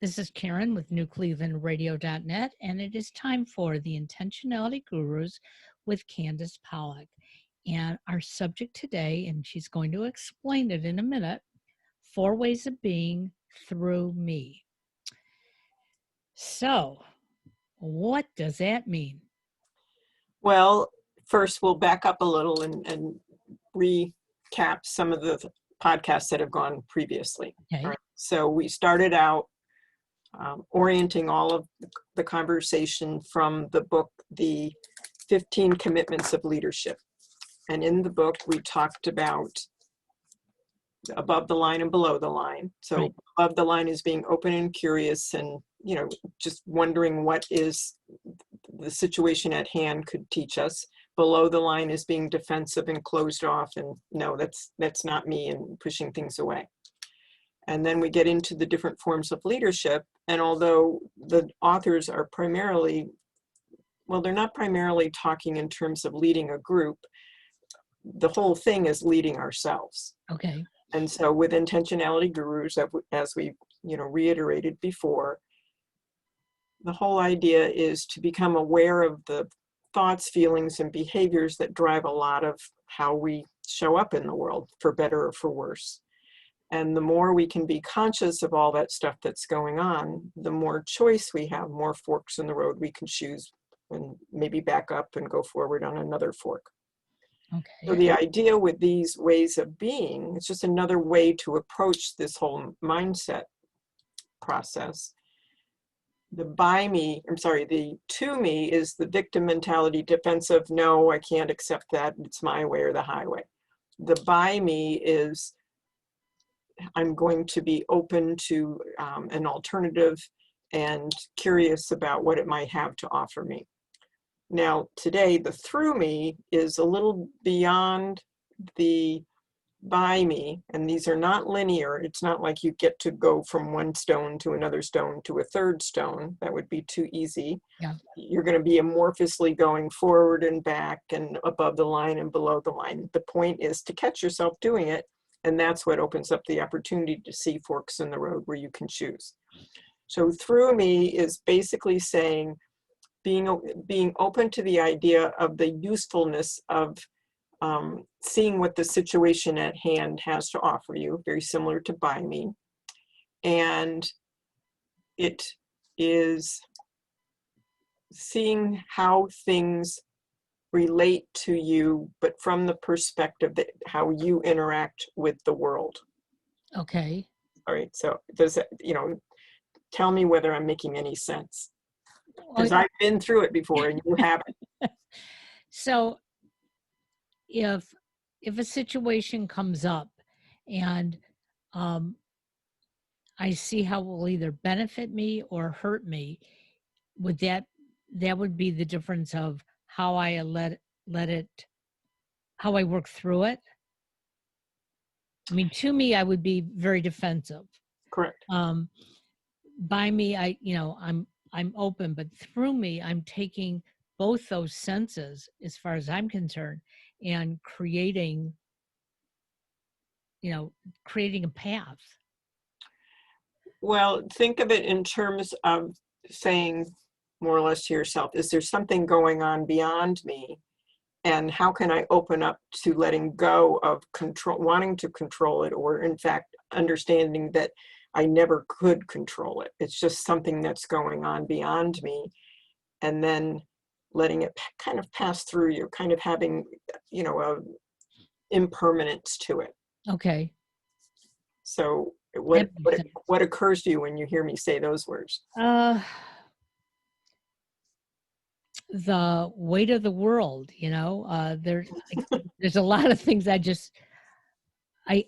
This is Karen with NewClevelandRadio.net, and it is time for the Intentionality Gurus with Candace Pollock. And our subject today, and she's going to explain it in a minute, 4 ways of being through me. So, what does that mean? Well, first we'll back up a little and recap some of the podcasts that have gone previously. Okay. All right. So we started out orienting all of the conversation from the book, The 15 Commitments of Leadership. And in the book, we talked about above the line and below the line. So Right. above the line is being open and curious and, just wondering what is the situation at hand could teach us. Below the line is being defensive and closed off and no, that's not me, and pushing things away. And then we get into the different forms of leadership. And although the authors are primarily, well, they're not primarily talking in terms of leading a group. The whole thing is leading ourselves. Okay. And so with Intentionality Gurus, as we reiterated before, the whole idea is to become aware of the thoughts, feelings, and behaviors that drive a lot of how we show up in the world, for better or for worse. And the more we can be conscious of all that stuff that's going on, the more choice we have, more forks in the road we can choose, and maybe back up and go forward on another fork. Okay. So the idea with these ways of being, it's just another way to approach this whole mindset process. The to me is the victim mentality, defensive, no, I can't accept that, it's my way or the highway. The by me is, I'm going to be open to an alternative and curious about what it might have to offer me. Now, today, the through me is a little beyond the by me, and these are not linear. It's not like you get to go from one stone to another stone to a third stone. That would be too easy. Yeah. You're going to be amorphously going forward and back and above the line and below the line. The point is to catch yourself doing it, and that's what opens up the opportunity to see forks in the road where you can choose. So through me is basically saying, being open to the idea of the usefulness of seeing what the situation at hand has to offer you, very similar to by me. And it is seeing how things relate to you, but from the perspective that how you interact with the world. Okay. All right. So does that, tell me whether I'm making any sense. Because I've been through it before and you haven't. So if a situation comes up and I see how it will either benefit me or hurt me, would that would be the difference of how I how I work through it? I mean, to me, I would be very defensive. Correct. By me, I'm open, but through me, I'm taking both those senses, as far as I'm concerned, and creating a path. Well, think of it in terms of saying more or less to yourself, is there something going on beyond me? And how can I open up to letting go of control, wanting to control it, or in fact, understanding that I never could control it. It's just something that's going on beyond me. And then letting it kind of pass through you, kind of having, a impermanence to it. Okay. So what occurs to you when you hear me say those words? The weight of the world, there's a lot of things I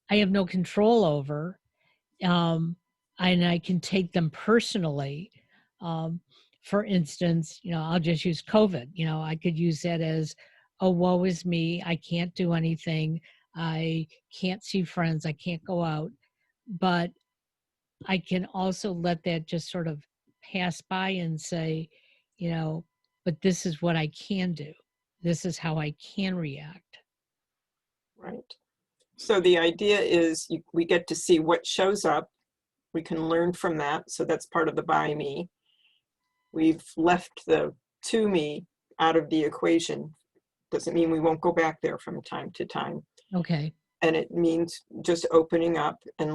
have no control over, and I can take them personally. For instance, I'll just use COVID. I could use that as, oh, woe is me. I can't do anything. I can't see friends. I can't go out. But I can also let that just sort of pass by and say, but this is what I can do. This is how I can react. Right. So the idea is we get to see what shows up We can learn from that. So that's part of the by me. We've left the to me out of the equation. Doesn't mean we won't go back there from time to time. Okay. And it means just opening up and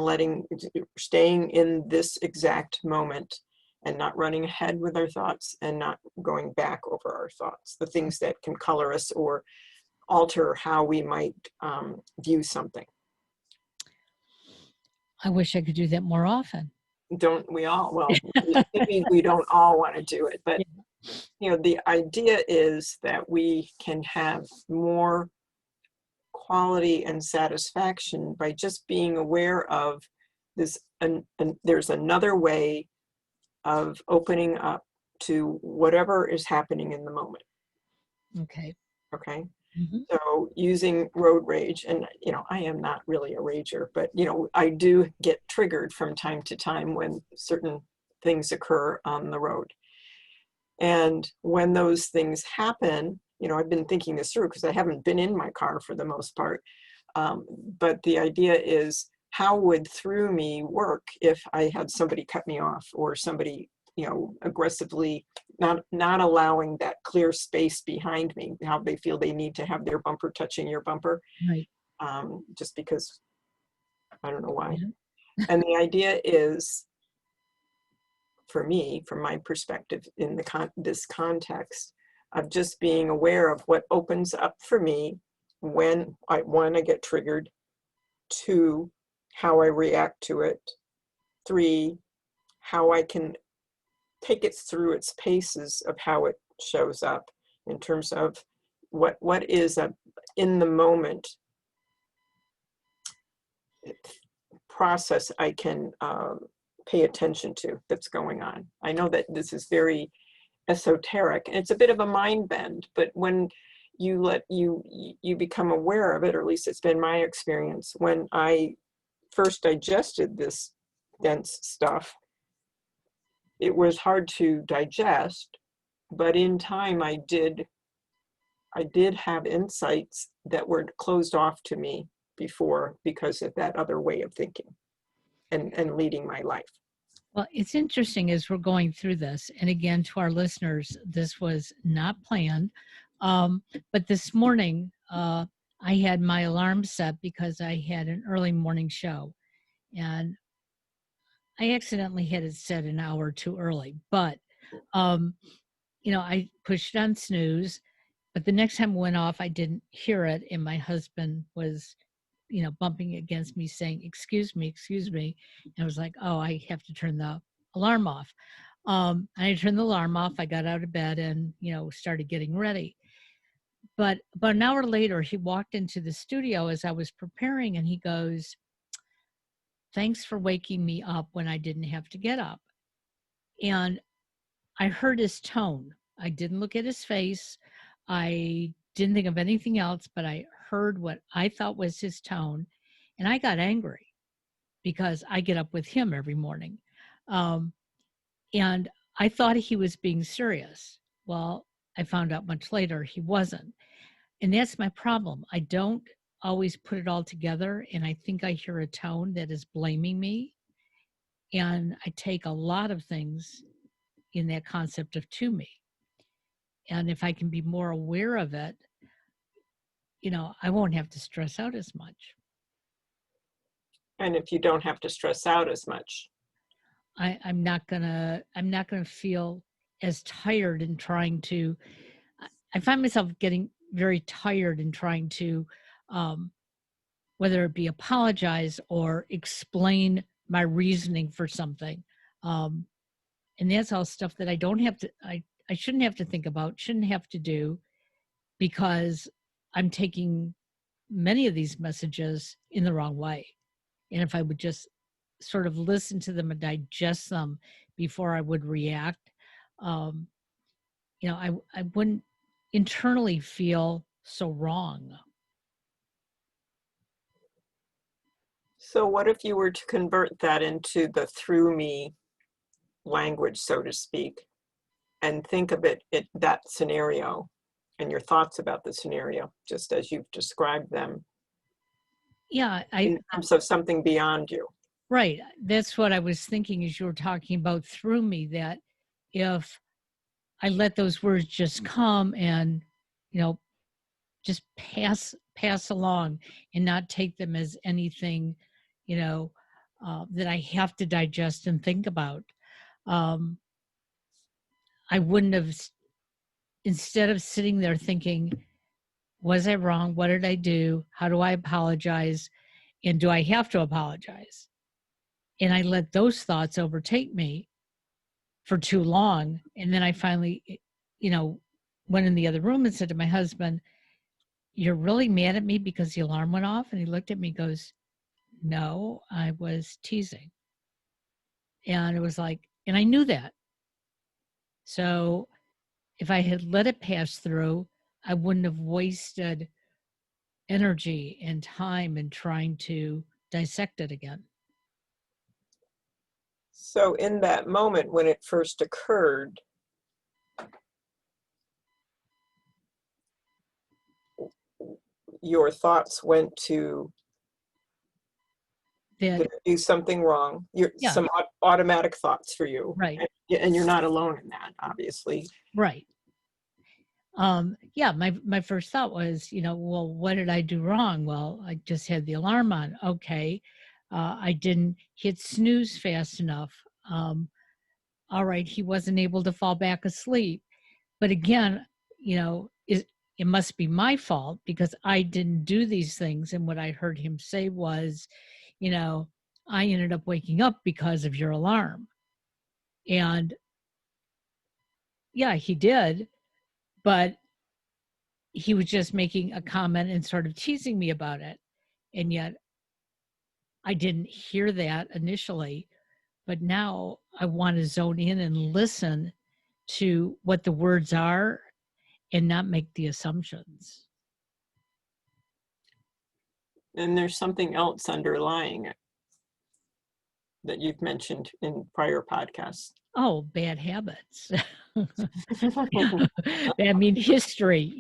staying in this exact moment and not running ahead with our thoughts and not going back over our thoughts, the things that can color us or alter how we might view something. I wish I could do that more often. Don't we all? Well, maybe we don't all want to do it, but you know, the idea is that we can have more quality and satisfaction by just being aware of this, and there's another way of opening up to whatever is happening in the moment. Okay. Okay. Mm-hmm. So using road rage, and you know, I am not really a rager, but you know, I do get triggered from time to time when certain things occur on the road. And when those things happen, you know, I've been thinking this through because I haven't been in my car for the most part. But the idea is, how would through me work if I had somebody cut me off or somebody, you know, aggressively not allowing that clear space behind me, how they feel they need to have their bumper touching your bumper, Right. just because I don't know why. Yeah. And the idea is, for me, from my perspective in this context, of just being aware of what opens up for me when I get triggered, 2, how I react to it, 3, how I can take it through its paces of how it shows up in terms of what is a in the moment process I can pay attention to that's going on. I know that this is very esoteric and it's a bit of a mind bend, but when you become aware of it, or at least it's been my experience, when I first digested this dense stuff, it was hard to digest, but in time I did have insights that were closed off to me before because of that other way of thinking and leading my life. Well, it's interesting as we're going through this, and again, to our listeners, this was not planned. But this morning, I had my alarm set because I had an early morning show, and I accidentally had it set an hour too early. But, you know, I pushed on snooze, but the next time it went off, I didn't hear it, and my husband was, you know, bumping against me saying, excuse me, excuse me. And I was like, oh, I have to turn the alarm off. I turned the alarm off. I got out of bed and, you know, started getting ready. But about an hour later, he walked into the studio as I was preparing and he goes, thanks for waking me up when I didn't have to get up. And I heard his tone. I didn't look at his face. I didn't think of anything else, but I heard what I thought was his tone. And I got angry because I get up with him every morning. And I thought he was being serious. Well, I found out much later he wasn't. And that's my problem. I don't always put it all together. And I think I hear a tone that is blaming me. And I take a lot of things in that concept of to me. And if I can be more aware of it, you know, I won't have to stress out as much. And if you don't have to stress out as much, I'm not gonna feel as tired in trying to. I find myself getting very tired in trying to, whether it be apologize or explain my reasoning for something, and that's all stuff that I don't have to. I shouldn't have to think about, shouldn't have to do, because I'm taking many of these messages in the wrong way. And if I would just sort of listen to them and digest them before I would react, um, you know, I wouldn't internally feel so wrong. so what if you were to convert that into the through me language, so to speak, and think of it that scenario and your thoughts about the scenario, just as you've described them, Yeah, in terms of something beyond you? Right. That's what I was thinking as you were talking about through me, that if I let those words just come and, you know, just pass along and not take them as anything, you know, that I have to digest and think about. Um, I wouldn't have, instead of sitting there thinking, was I wrong? What did I do? How do I apologize? And do I have to apologize? And I let those thoughts overtake me for too long. And then I finally, you know, went in the other room and said to my husband, "You're really mad at me because the alarm went off?" And he looked at me and goes, "No, I was teasing." And it was like, and I knew that. So if I had let it pass through, I wouldn't have wasted energy and time in trying to dissect it again. So in that moment when it first occurred, your thoughts went to, That, did I do something wrong? yeah, Some automatic thoughts for you. right, And you're not alone in that, obviously. right. Yeah, my first thought was, well, what did I do wrong? Well, I just had the alarm on. Okay. I didn't hit snooze fast enough. All right, he wasn't able to fall back asleep. But again, it must be my fault because I didn't do these things. And what I heard him say was, I ended up waking up because of your alarm. And yeah, he did, but he was just making a comment and sort of teasing me about it. And yet I didn't hear that initially, but now I want to zone in and listen to what the words are and not make the assumptions. And there's something else underlying it that you've mentioned in prior podcasts. Oh, bad habits. I mean, history,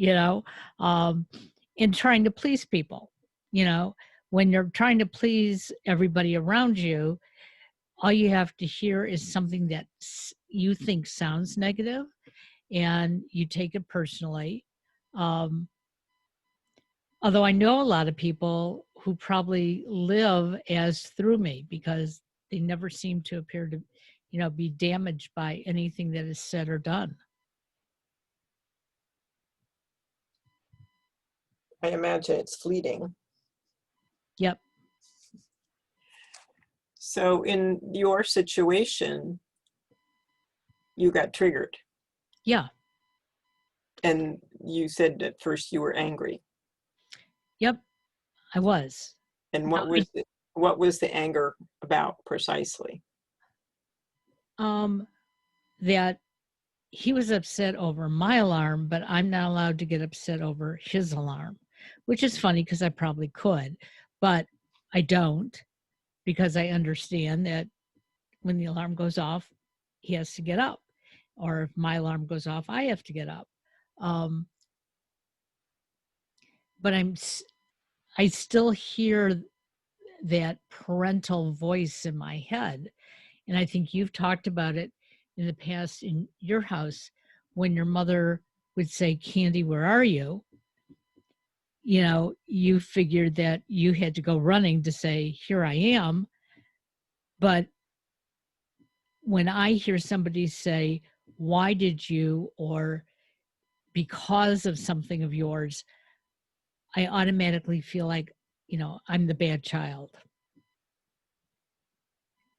and trying to please people. When you're trying to please everybody around you, all you have to hear is something that you think sounds negative and you take it personally. Although I know a lot of people who probably live as through me because they never seem to appear to, be damaged by anything that is said or done. I imagine it's fleeting. Yep. So in your situation, you got triggered. Yeah. And you said at first you were angry. Yep. I was. And Now, what was the anger about precisely? that he was upset over my alarm, but I'm not allowed to get upset over his alarm, which is funny because I probably could, but I don't because I understand that when the alarm goes off, he has to get up. Or if my alarm goes off, I have to get up. But I still hear that parental voice in my head. And I think you've talked about it in the past in your house when your mother would say, "Candy, where are you?" You figured that you had to go running to say, "Here I am." But when I hear somebody say, "Why did you?" or "because of something of yours," I automatically feel like, I'm the bad child.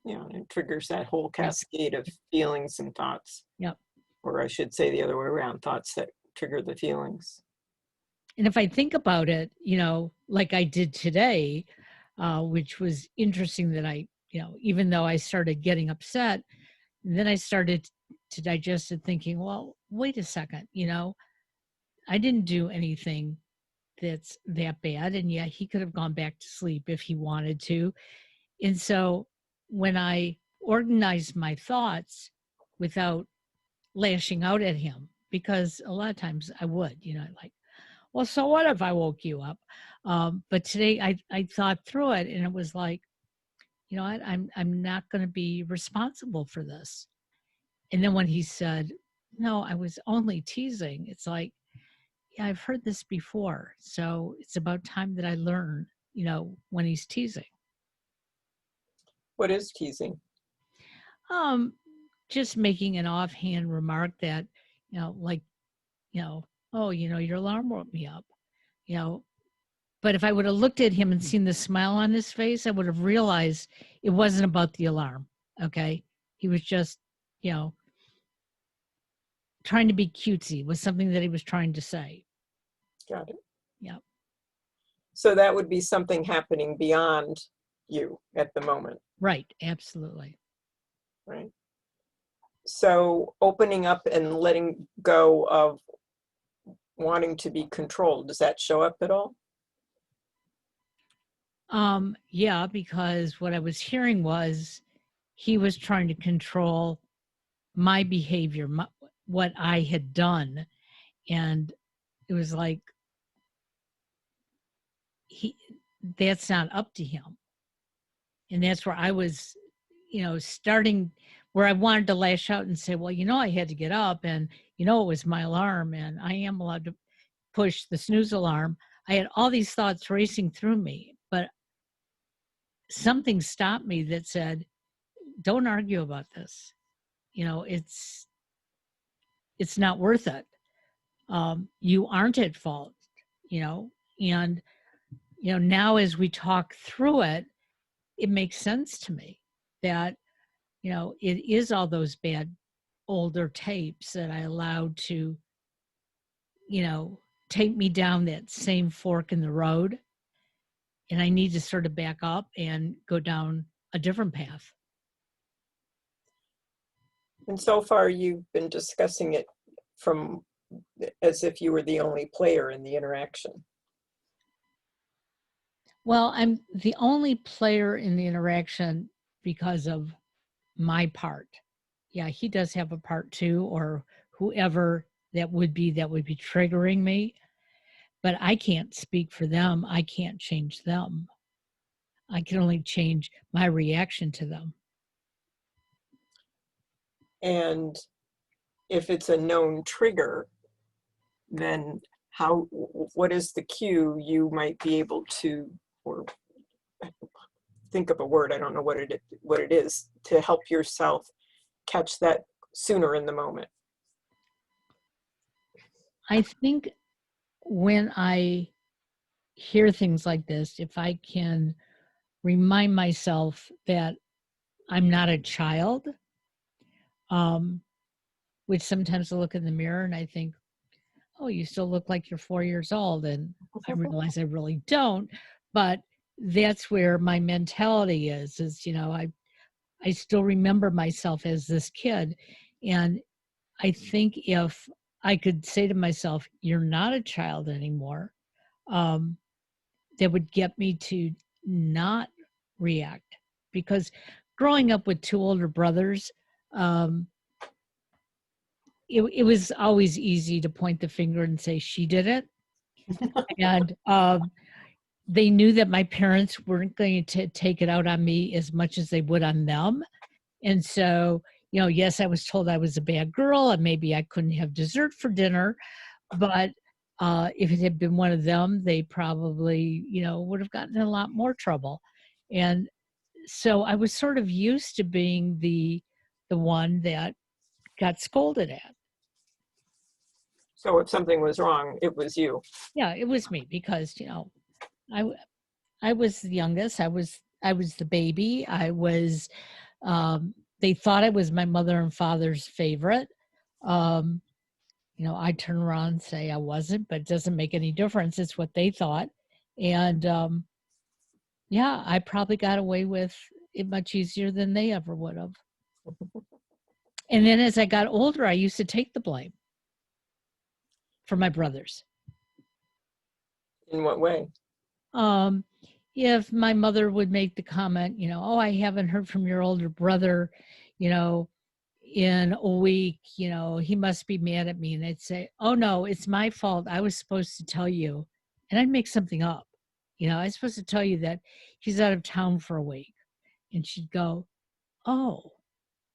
Yeah, it triggers that whole Yep. cascade of feelings and thoughts. Yep. Or I should say the other way around, thoughts that trigger the feelings. And if I think about it, like I did today, which was interesting that even though I started getting upset, then I started to digest it thinking, well, wait a second, I didn't do anything that's that bad. And yet he could have gone back to sleep if he wanted to. And so when I organized my thoughts without lashing out at him, because a lot of times I would, like, well, so what if I woke you up? But today I thought through it and it was like, you know what, I'm not going to be responsible for this. And then when he said, no, I was only teasing, it's like, yeah, I've heard this before. So it's about time that I learn, you know, when he's teasing. What is teasing? Um, just making an offhand remark that, like, oh, your alarm woke me up, you know. But if I would have looked at him and seen the smile on his face, I would have realized it wasn't about the alarm. Okay. He was just, you know, trying to be cutesy, was something that he was trying to say. Got it. Yeah. So that would be something happening beyond you at the moment, Right. Absolutely. right? So opening up and letting go of wanting to be controlled, does that show up at all? Yeah, because what I was hearing was he was trying to control my behavior, what I had done. And it was like, that's not up to him. And that's where I was, starting where I wanted to lash out and say, well, I had to get up and, it was my alarm and I am allowed to push the snooze alarm. I had all these thoughts racing through me, but something stopped me that said, don't argue about this. It's not worth it. You aren't at fault, and, now as we talk through it, it makes sense to me that, it is all those bad older tapes that I allowed to, take me down that same fork in the road. And I need to sort of back up and go down a different path. And so far you've been discussing it from as if you were the only player in the interaction. Well, I'm the only player in the interaction because of my part. Yeah, he does have a part too, or whoever that would be triggering me. But I can't speak for them. I can't change them. I can only change my reaction to them. And if it's a known trigger, then what is the cue you might be able to, or think of a word, I don't know what it is, to help yourself catch that sooner in the moment? I think when I hear things like this, if I can remind myself that I'm not a child, which sometimes I look in the mirror and I think, oh, you still look like you're 4 years old. And I realize I really don't. But that's where my mentality is, I still remember myself as this kid. And I think if I could say to myself, you're not a child anymore, that would get me to not react. Because growing up with two older brothers, it was always easy to point the finger and say she did it. And they knew that my parents weren't going to take it out on me as much as they would on them. And so, yes, I was told I was a bad girl and maybe I couldn't have dessert for dinner. But if it had been one of them, they probably, would have gotten in a lot more trouble. And so I was sort of used to being the one that got scolded at. So if something was wrong, it was you. Yeah, it was me because, I I was the youngest. I was the baby. They thought I was my mother and father's favorite. Um, I turn around and say I wasn't, but it doesn't make any difference. It's what they thought. And yeah, I probably got away with it much easier than they ever would have. And then as I got older, I used to take the blame for my brothers. In what way? Um, if my mother would make the comment, oh, I haven't heard from your older brother, in a week, he must be mad at me. And I'd say, oh, no, it's my fault. I was supposed to tell you. And I'd make something up. I was supposed to tell you that he's out of town for a week. And she'd go, oh,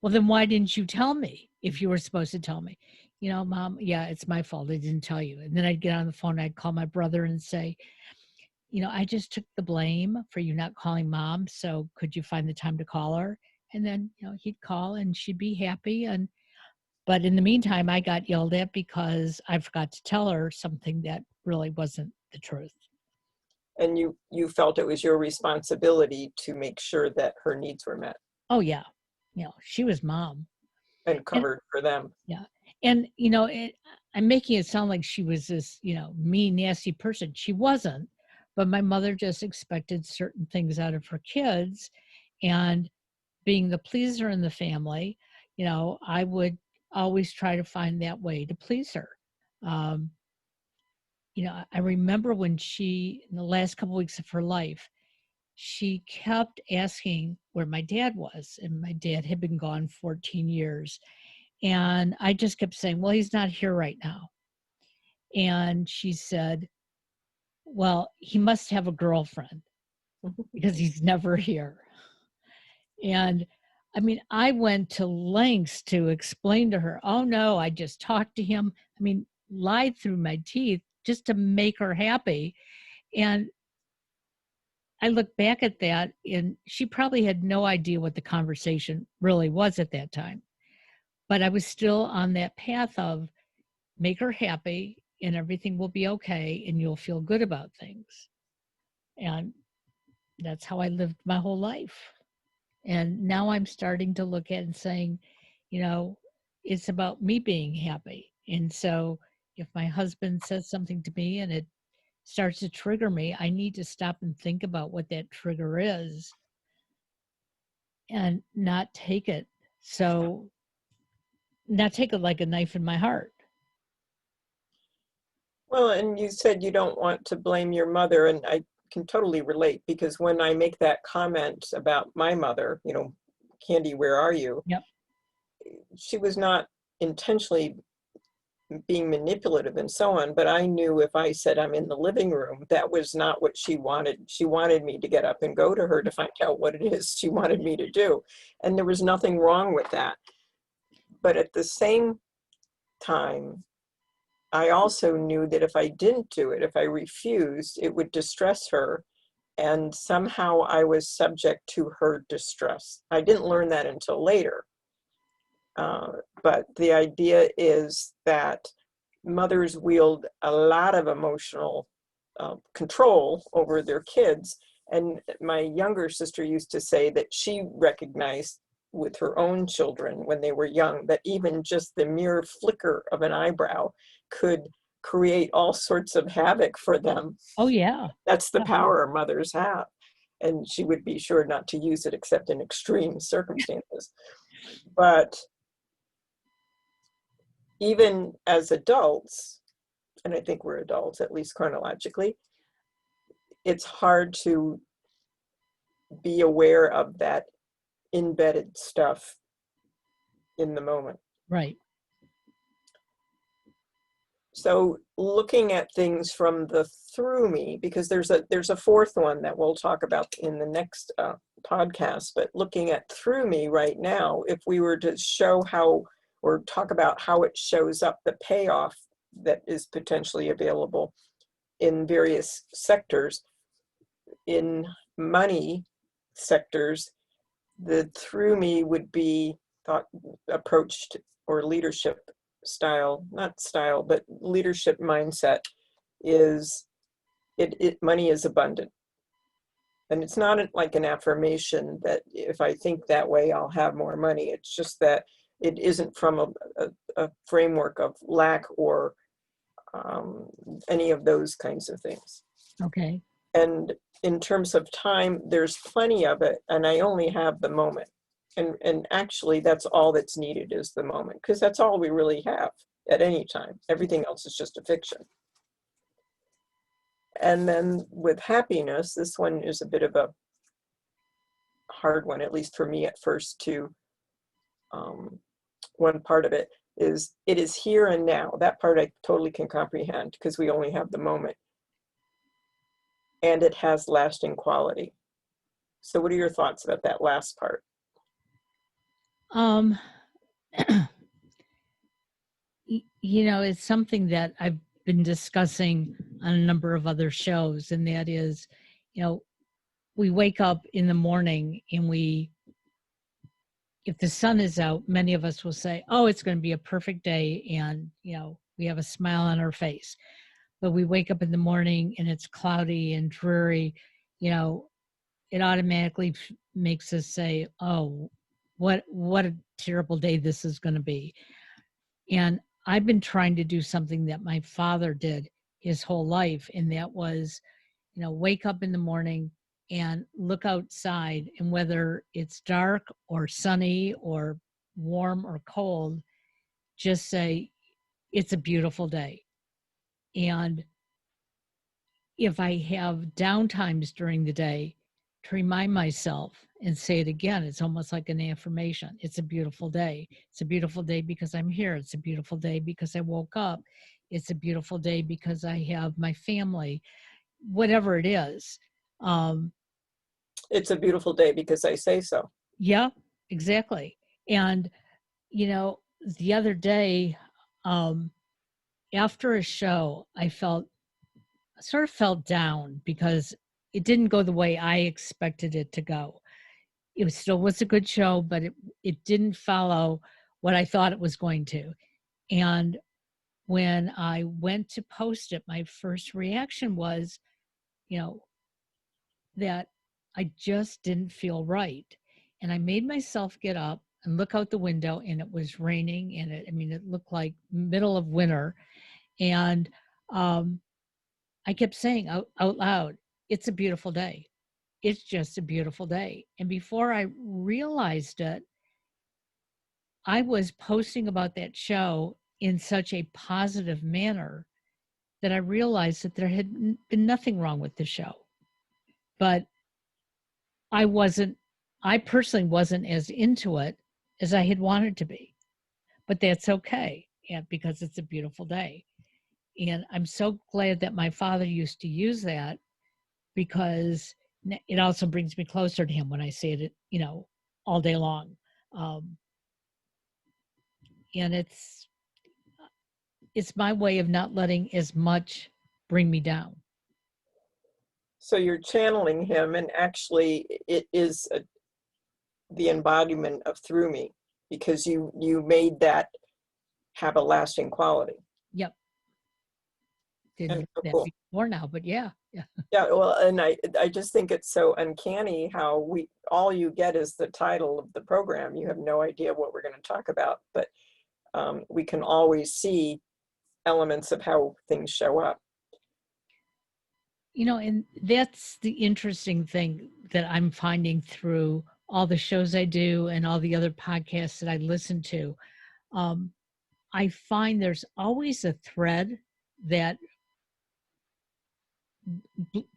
well, then why didn't you tell me if you were supposed to tell me? You know, Mom, yeah, it's my fault. I didn't tell you. And then I'd get on the phone, I'd call my brother and say, you know, I just took the blame for you not calling Mom. So could you find the time to call her? And then, you know, he'd call and she'd be happy. But in the meantime, I got yelled at because I forgot to tell her something that really wasn't the truth. And you felt it was your responsibility to make sure that her needs were met Oh, yeah. You know, she was Mom. and And covered for them. yeah. And, you know, I'm making it sound like she was this, you know, mean, nasty person. She wasn't. But my mother just expected certain things out of her kids. And being the pleaser in the family, you know, I would always try to find that way to please her. Um, you know, I remember when she, in the last couple of weeks of her life, she kept asking where my dad was. And my dad had been gone 14 years. And I just kept saying, well, he's not here right now. And she said, well, he must have a girlfriend because he's never here. And I mean, I went to lengths to explain to her, oh no, I just talked to him. I mean, lied through my teeth just to make her happy. And I look back at that and she probably had no idea what the conversation really was at that time. But I was still on that path of make her happy and everything will be okay and you'll feel good about things. And that's how I lived my whole life. And now I'm starting to look at and saying, you know, it's about me being happy. And so if my husband says something to me and it starts to trigger me, I need to stop and think about what that trigger is and not take it. So, not take it like a knife in my heart. Well, and you said you don't want to blame your mother, and I can totally relate, because when I make that comment about my mother, you know, Candy, where are you? Yep. She was not intentionally being manipulative and so on, but I knew if I said I'm in the living room, that was not what she wanted. She wanted me to get up and go to her to find out what it is she wanted me to do. And there was nothing wrong with that. But at the same time, I also knew that if I didn't do it, if I refused, it would distress her. And somehow I was subject to her distress. I didn't learn that until later. But the idea is that mothers wield a lot of emotional control over their kids. And my younger sister used to say that she recognized with her own children when they were young that even just the mere flicker of an eyebrow could create all sorts of havoc for them. Oh, yeah. That's the power mothers have. And she would be sure not to use it except in extreme circumstances. But even as adults, and I think we're adults, at least chronologically, it's hard to be aware of that embedded stuff in the moment. Right. So looking at things from the through me, because there's a fourth one that we'll talk about in the next podcast, but looking at through me right now, if we were to show how, or talk about how it shows up, the payoff that is potentially available in various sectors, in money sectors, the through me would be thought approached, or leadership style, not style, but leadership mindset is money is abundant. And it's not like an affirmation that if I think that way, I'll have more money. It's just that it isn't from a framework of lack or any of those kinds of things. Okay. And in terms of time, there's plenty of it, and I only have the moment. And actually, that's all that's needed is the moment, because that's all we really have at any time. Everything else is just a fiction. And then with happiness, this one is a bit of a hard one, at least for me at first, to one part of it is here and now. That part I totally can comprehend, because we only have the moment. And it has lasting quality. So what are your thoughts about that last part? Um, it's something that I've been discussing on a number of other shows, and that is, we wake up in the morning and if the sun is out, many of us will say, oh, it's going to be a perfect day. And, we have a smile on our face. But we wake up in the morning and it's cloudy and dreary, it automatically makes us say, oh, what a terrible day this is going to be. And I've been trying to do something that my father did his whole life. And that was, wake up in the morning and look outside, and whether it's dark or sunny or warm or cold, just say, it's a beautiful day. And if I have downtimes during the day, to remind myself and say it again, it's almost like an affirmation. It's a beautiful day. It's a beautiful day because I'm here. It's a beautiful day because I woke up. It's a beautiful day because I have my family, whatever it is. It's a beautiful day because I say so. Yeah, exactly. And, the other day, after a show, I sort of felt down because it didn't go the way I expected it to go. It still was a good show, but it didn't follow what I thought it was going to. And when I went to post it, my first reaction was, that I just didn't feel right. And I made myself get up and look out the window, and it was raining, and it looked like middle of winter. And I kept saying out loud, it's a beautiful day. It's just a beautiful day. And before I realized it, I was posting about that show in such a positive manner that I realized that there had been nothing wrong with the show. But I personally wasn't as into it as I had wanted to be. But that's okay, because it's a beautiful day. And I'm so glad that my father used to use that, because it also brings me closer to him when I say it, all day long. Um, and it's my way of not letting as much bring me down. So you're channeling him, and actually it is the embodiment of through me, because you made that have a lasting quality. Yep. Didn't And do so that cool. before now, but yeah. Yeah, well, and I just think it's so uncanny how all you get is the title of the program. You have no idea what we're going to talk about, but we can always see elements of how things show up. And that's the interesting thing that I'm finding through all the shows I do and all the other podcasts that I listen to. I find there's always a thread that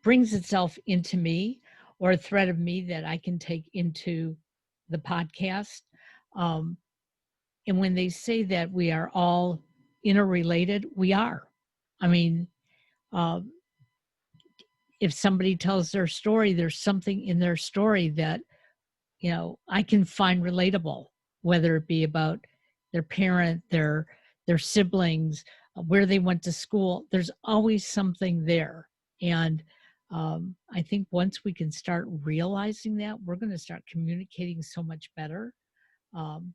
brings itself into me, or a thread of me that I can take into the podcast. Um, and when they say that we are all interrelated, we are. I mean, um, if somebody tells their story, there's something in their story that, I can find relatable, whether it be about their parent, their siblings, where they went to school. There's always something there. And I think once we can start realizing that, we're going to start communicating so much better. Um,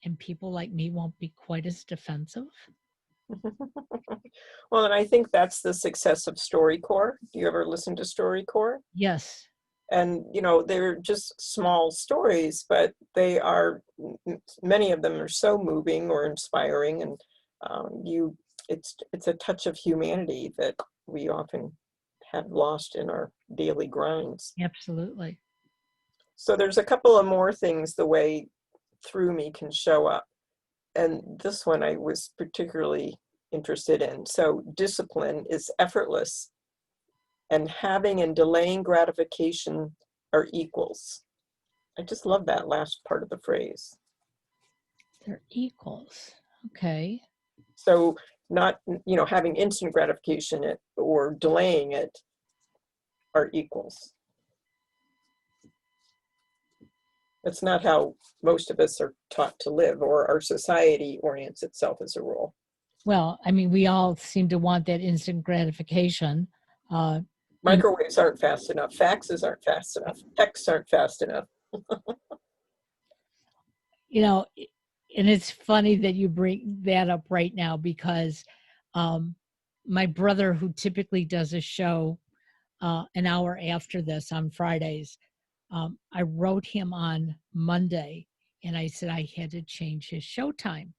and people like me won't be quite as defensive. Well, and I think that's the success of StoryCorps. Do you ever listen to StoryCorps? Yes. And they're just small stories, but they are, many of them are so moving or inspiring, and it's a touch of humanity that we often have lost in our daily grinds. Absolutely. So there's a couple of more things the way through me can show up, and this one I was particularly interested in. So discipline is effortless, and having and delaying gratification are equals. I just love that last part of the phrase. They're equals. Okay. So not, having instant gratification or delaying it are equals. That's not how most of us are taught to live, or our society orients itself as a rule. Well, I mean, we all seem to want that instant gratification. Uh, you know, Microwaves aren't fast enough. Faxes aren't fast enough. Texts aren't fast enough. you know, and it's funny that you bring that up right now because um, my brother, who typically does a show an hour after this on Fridays, I wrote him on Monday and I said I had to change his show time.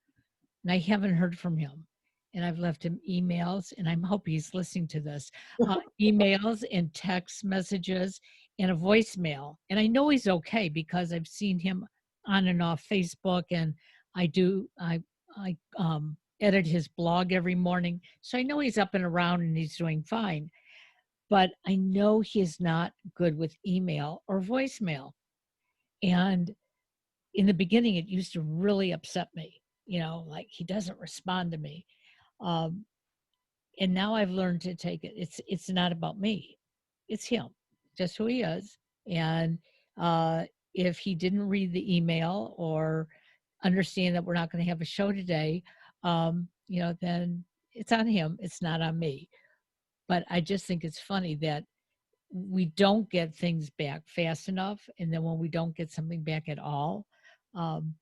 And I haven't heard from him. And I've left him emails, and I hope he's listening to this emails and text messages and a voicemail. And I know he's okay because I've seen him on and off Facebook, and I edit his blog every morning. So I know he's up and around and he's doing fine. But I know he is not good with email or voicemail. And in the beginning, it used to really upset me, like he doesn't respond to me. Um, and now I've learned to take it. It's not about me. It's him, just who he is. And if he didn't read the email or understand that we're not going to have a show today, then it's on him. It's not on me. But I just think it's funny that we don't get things back fast enough. And then when we don't get something back at all, um,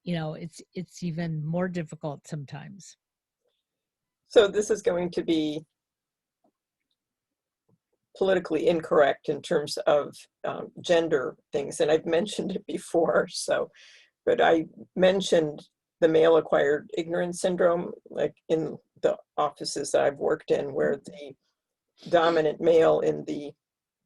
it's even more difficult sometimes. So this is going to be politically incorrect in terms of gender things, and I've mentioned it before. But I mentioned the male acquired ignorance syndrome, like in the offices that I've worked in, where the dominant male in the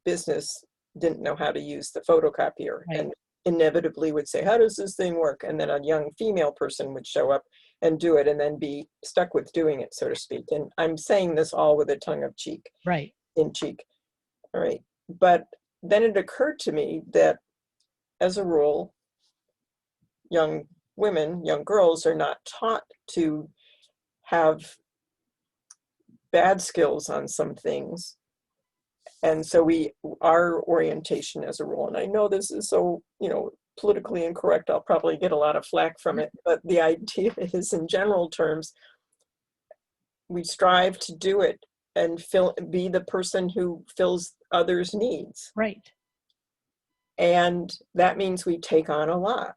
business didn't know how to use the photocopier, Right. and inevitably would say, how does this thing work? And then a young female person would show up and do it and then be stuck with doing it, so to speak. And I'm saying this all with a tongue of cheek. Right. In cheek. All right. But then it occurred to me that as a rule, young women, young girls are not taught to have bad skills on some things. And so our orientation as a rule, and I know this is so, politically incorrect, I'll probably get a lot of flack from it, but the idea is, in general terms, we strive to do it and be the person who fills others' needs. Right. And that means we take on a lot.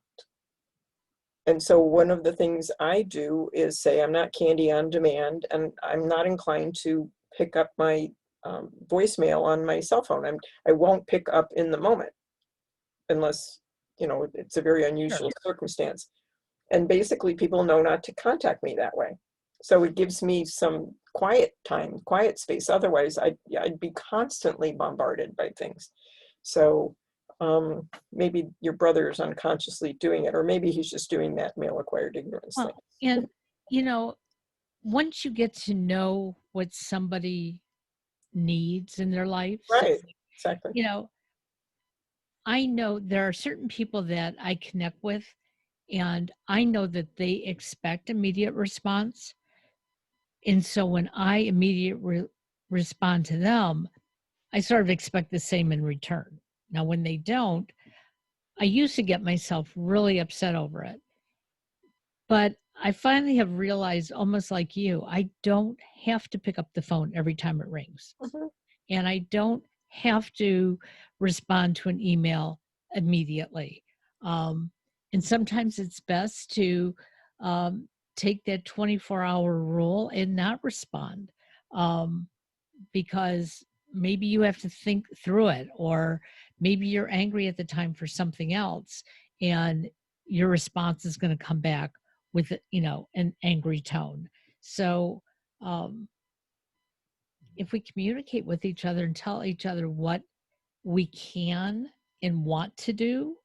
And so one of the things I do is say, I'm not candy on demand, and I'm not inclined to pick up my voicemail on my cell phone. I won't pick up in the moment unless, it's a very unusual circumstance. And basically people know not to contact me that way. So it gives me some quiet time, quiet space. Otherwise I'd be constantly bombarded by things. So maybe your brother is unconsciously doing it, or maybe he's just doing that male acquired ignorance thing. And, once you get to know what somebody needs in their life, Right, exactly. I know there are certain people that I connect with, and I know that they expect immediate response. And so when I immediately respond to them, I sort of expect the same in return. Now, when they don't, I used to get myself really upset over it. But I finally have realized, almost like you, I don't have to pick up the phone every time it rings. Mm-hmm. And I don't have to respond to an email immediately. And sometimes it's best to take that 24-hour rule and not respond, because maybe you have to think through it, or maybe you're angry at the time for something else, and your response is going to come back with an angry tone. So if we communicate with each other and tell each other what we can and want to do,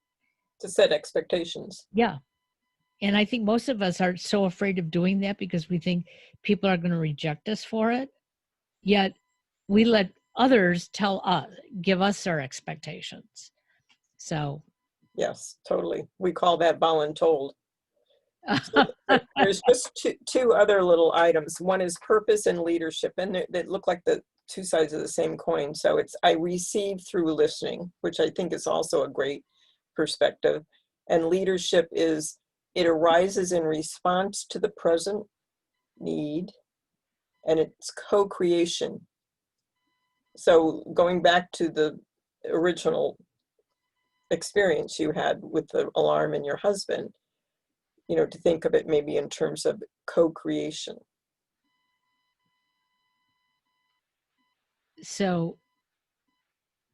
to set expectations. Yeah. And I think most of us are so afraid of doing that because we think people are going to reject us for it. Yet we let others give us our expectations. So. Yes, totally. We call that voluntold. So there's just two other little items. One is purpose and leadership, and they look like the two sides of the same coin. So I receive through listening, which I think is also a great perspective. And leadership is, it arises in response to the present need, and it's co-creation. So going back to the original experience you had with the alarm in your husband, you know, to think of it maybe in terms of co-creation. So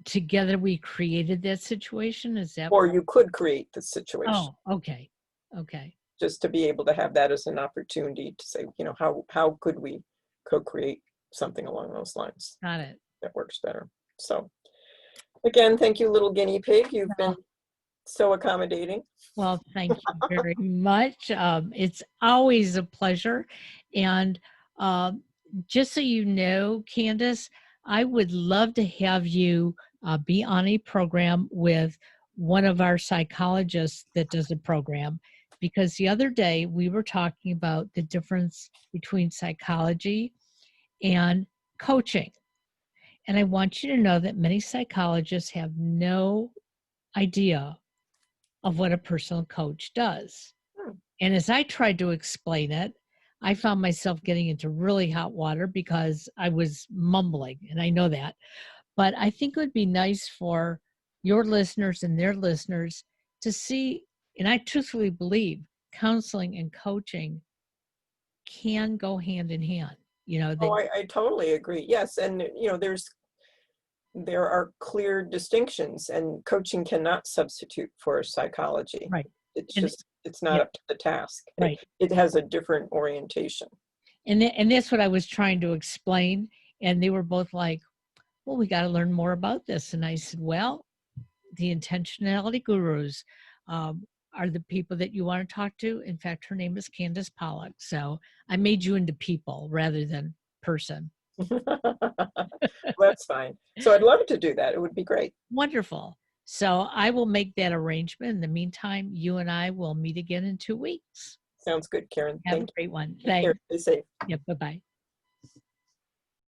together we created that situation? Is that? Or you could create the situation. Oh, okay. Okay. Just to be able to have that as an opportunity to say, you know, how could we co-create something along those lines Got it. that works better. So again, thank you, little guinea pig. You've been so accommodating. Well, thank you very much. It's always a pleasure. And just so you know, Candace, I would love to have you be on a program with one of our psychologists that does a program, because the other day we were talking about the difference between psychology and coaching. And I want you to know that many psychologists have no idea of what a personal coach does. And as I tried to explain it, I found myself getting into really hot water because I was mumbling, and I know that. But I think it would be nice for your listeners and their listeners to see, and I truthfully believe counseling and coaching can go hand in hand. You know, Oh, I totally agree. Yes. And, you know, there are clear distinctions, and coaching cannot substitute for psychology. right. It's And, just, it's not yeah, up to the task. right. It has a different orientation. And that's what I was trying to explain. And they were both like, well, we got to learn more about this. And I said, well, the intentionality gurus are the people that you want to talk to. In fact, her name is Candace Pollock. So I made you into people rather than person. That's fine. So I'd love to do that. It would be great. Wonderful. So I will make that arrangement. In the meantime, you and I will meet again in 2 weeks. Sounds good, Karen. Have Thank a great one. you. Take care. Thanks. Stay safe. Yeah, bye-bye.